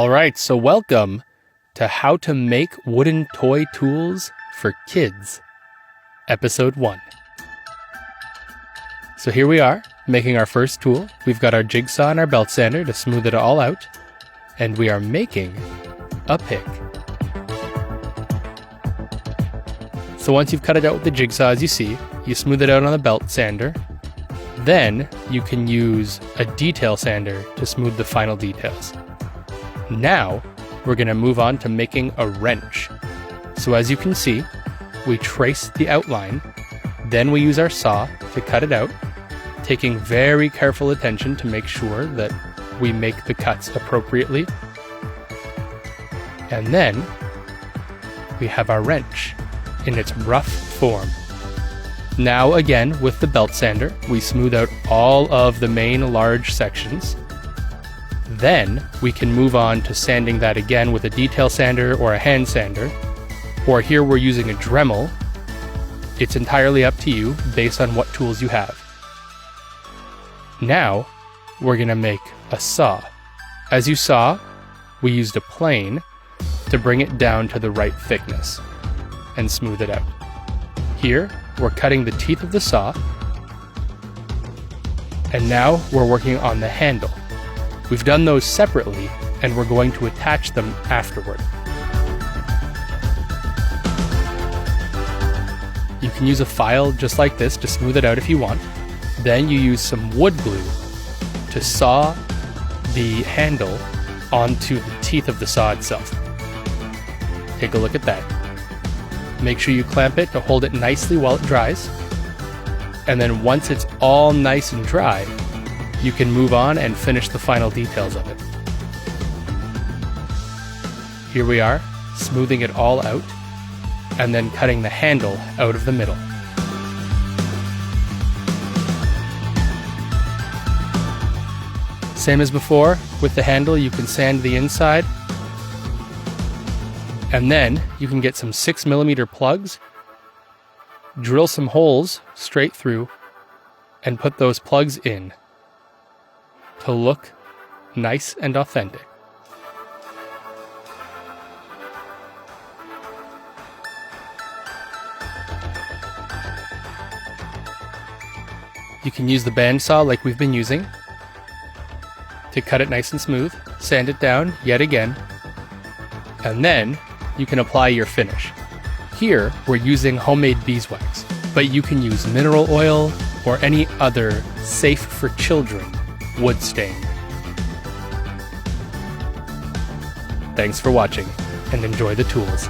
Alright, so welcome to How to Make Wooden Toy Tools for Kids, Episode 1. So here we are, making our first tool. We've got our jigsaw and our belt sander to smooth it all out, and we are making a pick. So once you've cut it out with the jigsaw, as you see, you smooth it out on the belt sander. Then you can use a detail sander to smooth the final details. Now, we're going to move on to making a wrench. So as you can see, we trace the outline, then we use our saw to cut it out, taking very careful attention to make sure that we make the cuts appropriately. And then, we have our wrench in its rough form. Now again, with the belt sander, we smooth out all of the main large sections. Then we can move on to sanding that again with a detail sander or a hand sander, or here we're using a Dremel. It's entirely up to you based on what tools you have. Now we're going to make a saw. As you saw, we used a plane to bring it down to the right thickness and smooth it out. Here we're cutting the teeth of the saw, and now we're working on the handle. We've done those separately, and we're going to attach them afterward. You can use a file just like this to smooth it out if you want. Then you use some wood glue to saw the handle onto the teeth of the saw itself. Take a look at that. Make sure you clamp it to hold it nicely while it dries. And then once it's all nice and dry, you can move on and finish the final details of it. Here we are, smoothing it all out, and then cutting the handle out of the middle. Same as before, with the handle you can sand the inside, and then you can get some 6mm plugs, drill some holes straight through, and put those plugs in to look nice and authentic. You can use the bandsaw like we've been using to cut it nice and smooth, sand it down yet again, and then you can apply your finish. Here we're using homemade beeswax, but you can use mineral oil or any other safe for children wood stain. Thanks for watching, and enjoy the tools.